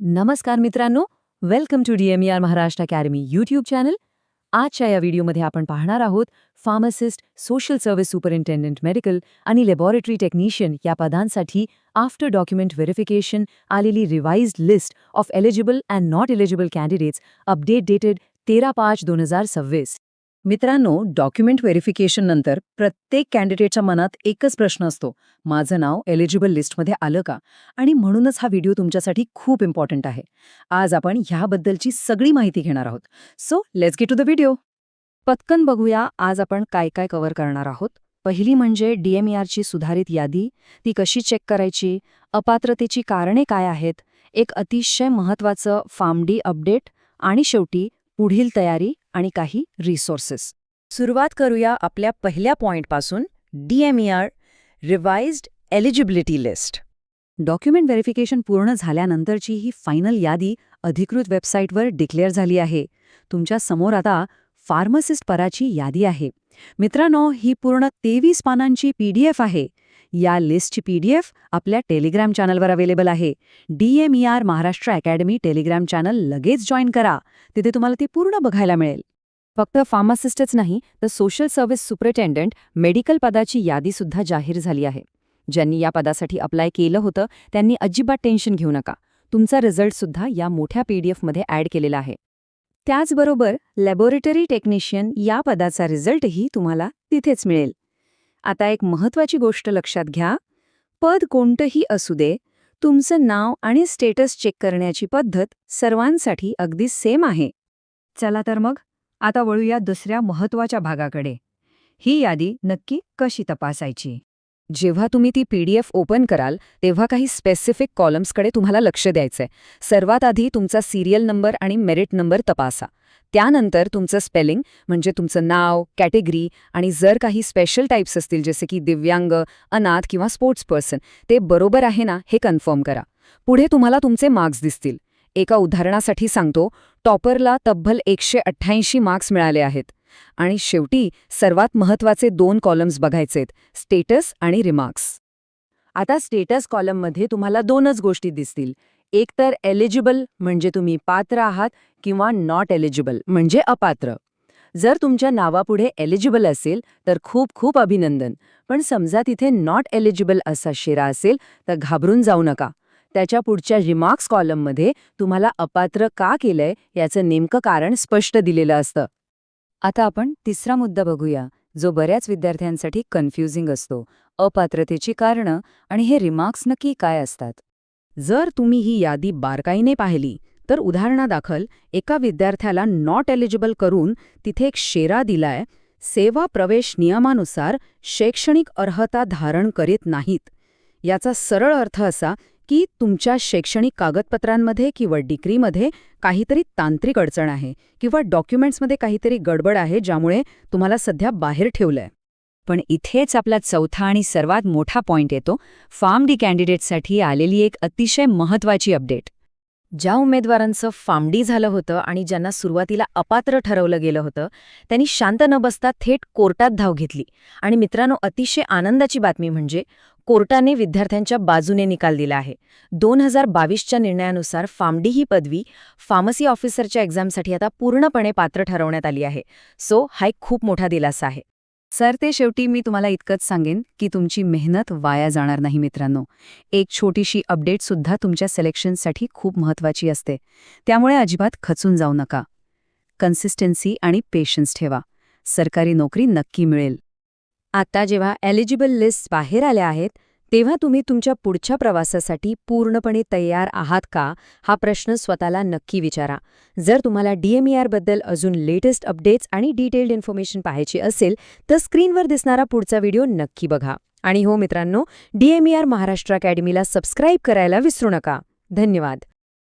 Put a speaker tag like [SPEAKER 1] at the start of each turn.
[SPEAKER 1] नमस्कार मित्रांनो, welcome to DMER Maharashtra academy YouTube channel. आजच्या या व्हिडिओमध्ये आपण पाहणार आहोत pharmacist, social service superintendent medical आणि लॅबोरेटरी टेक्निशियन या पदांसाठी आफ्टर डॉक्युमेंट व्हेरिफिकेशन आलेली revised list of eligible and not eligible candidates update dated 13/5/2026. मित्रांनो, डॉक्युमेंट व्हेरिफिकेशन नंतर प्रत्येक कॅन्डिडेटच्या मनात एकच प्रश्न असतो, माझं नाव एलिजिबल लिस्टमध्ये आलं का? आणि म्हणूनच हा व्हिडिओ तुमच्यासाठी खूप इम्पॉर्टंट आहे. आज आपण ह्याबद्दलची सगळी माहिती घेणार आहोत. So let's get to the video. पटकन बघूया आज आपण काय काय कव्हर करणार आहोत. पहिली म्हणजे DMERची सुधारित यादी, ती कशी चेक करायची, अपात्रतेची कारणे काय आहेत, एक अतिशय महत्त्वाचं फॉर्म डी अपडेट आणि शेवटी पुढील तयारी आणि काही रिसोर्सेस. सुरुवात करूया आपल्या पहिल्या पॉइंटपासून, DMER revised eligibility list. Document verification पूर्ण झाल्यानंतरची ही फायनल यादी अधिकृत वेबसाईटवर डिक्लेअर झाली आहे. तुमच्या समोर आता फार्मासिस्ट पदाची यादी आहे. मित्रांनो, ही पूर्ण 23 पानांची PDF आहे. या लिस्टची PDF आपल्या टेलिग्राम चॅनलवर अवेलेबल आहे. DMER Maharashtra academy Telegram channel लगेच जॉईन करा. तिथे तुम्हाला ती पूर्ण बघायला मिळेल. फक्त फार्मासिस्टच नाही तर सोशल सर्व्हिस सुपरिंटेंडंट मेडिकल पदाची यादीसुद्धा जाहीर झाली आहे. ज्यांनी या पदासाठी अप्लाय केलं होतं त्यांनी अजिबात टेन्शन घेऊ नका. तुमचा रिझल्टसुद्धा या मोठ्या PDF मध्ये ॲड केलेला आहे. त्याचबरोबर लॅबोरेटरी टेक्निशियन या पदाचा रिझल्टही तुम्हाला तिथेच मिळेल. आता एक महत्त्वाची गोष्ट लक्षात घ्या, पद कोणतंही असू दे, तुमचं नाव आणि स्टेटस चेक करण्याची पद्धत सर्वांसाठी अगदी सेम आहे. चला तर मग आता वळूया दुसऱ्या महत्त्वाच्या भागाकडे. ही यादी नक्की कशी तपासायची? जेव्हा तुम्ही ती PDF ओपन कराल तेव्हा काही स्पेसिफिक कॉलम्सकडे तुम्हाला लक्ष द्यायचंय. सर्वात आधी तुमचा सिरियल नंबर आणि मेरिट नंबर तपासा. त्यानंतर तुमचं स्पेलिंग म्हणजे तुमचं नाव, कॅटेगरी आणि जर काही स्पेशल टाईप्स असतील जसे की दिव्यांग, अनाथ किंवा स्पोर्ट्स पर्सन, ते बरोबर आहे ना हे कन्फर्म करा. पुढे तुम्हाला तुमचे मार्क्स दिसतील. एका उदाहरणासाठी सांगतो, टॉपरला तब्बल 188 मार्क्स मिळाले आहेत. आणि शेवटी सर्वात महत्त्वाचे 2 कॉलम्स बघायचेत, स्टेटस आणि रिमार्क्स. आता स्टेटस कॉलममध्ये तुम्हाला 2च गोष्टी दिसतील. एक तर एलिजिबल म्हणजे तुम्ही पात्र आहात किंवा नॉट एलिजिबल म्हणजे अपात्र. जर तुमच्या नावापुढे एलिजिबल असेल तर खूप खूप अभिनंदन, पण समजा तिथे नॉट एलिजिबल असा शेरा असेल तर घाबरून जाऊ नका. त्याच्या पुढच्या रिमार्क्स कॉलममध्ये तुम्हाला अपात्र का केलंय याचं नेमकं कारण स्पष्ट दिलेलं असतं. आता आपण तिसरा मुद्दा बघूया, जो बऱ्याच विद्यार्थ्यांसाठी कन्फ्युजिंग असतो, अपात्रतेची कारणं आणि हे रिमार्क्स नक्की काय असतात. जर तुम्ही ही यादी बारकाईने पाहिली तर उदाहरणादाखल एका विद्यार्थ्याला नॉट एलिजिबल करून तिथे एक शेरा दिलाय, सेवा प्रवेश नियमानुसार शैक्षणिक अर्हता धारण करीत नाहीत. याचा सरळ अर्थ असा की तुमच्या शैक्षणिक कागदपत्रांमध्ये किंवा डिग्रीमध्ये काहीतरी तांत्रिक अडचण आहे किंवा डॉक्युमेंट्समध्ये काहीतरी गडबड आहे ज्यामुळे तुम्हाला सध्या बाहेर ठेवलंय. पण इथेच आपला चौथा आणि सर्वात मोठा पॉइंट येतो, फॉर्म डी कॅन्डिडेटसाठी आलेली एक अतिशय महत्त्वाची अपडेट. ज्या उमेदवारांचं फॉर्म डी झालं होतं आणि ज्यांना सुरुवातीला अपात्र ठरवलं गेलं होतं त्यांनी शांत न बसता थेट कोर्टात धाव घेतली. आणि मित्रांनो, अतिशय आनंदाची बातमी म्हणजे कोर्टाने विद्यार्थ्यांच्या बाजूने निकाल दिला आहे. 2022च्या निर्णयानुसार फॉर्म डी ही पदवी फार्मसी ऑफिसरच्या एक्झामसाठी आता पूर्णपणे पात्र ठरवण्यात आली आहे. सो हा एक खूप मोठा दिलासा आहे. सर, ते शेवटी मी तुम्हाला इतकंच सांगेन की तुमची मेहनत वाया जाणार नाही मित्रांनो. एक छोटीशी अपडेटसुद्धा तुमच्या सिलेक्शनसाठी खूप महत्त्वाची असते. त्यामुळे अजिबात खचून जाऊ नका. कन्सिस्टन्सी आणि पेशन्स ठेवा. सरकारी नोकरी नक्की मिळेल. आता जेव्हा एलिजिबल लिस्ट बाहेर आल्या आहेत तेव्हा तुम्ही तुमच्या पुढच्या प्रवासासाठी पूर्णपणे तयार आहात का हा प्रश्न स्वतःला नक्की विचारा. जर तुम्हाला DMER बद्दल अजून लेटेस्ट अपडेट्स आणि डिटेल्ड इन्फॉर्मेशन पाहायची असेल तर स्क्रीनवर दिसणारा पुढचा व्हिडिओ नक्की बघा. आणि हो मित्रांनो, DMER महाराष्ट्र अकॅडमीला सबस्क्राईब करायला विसरू नका. धन्यवाद.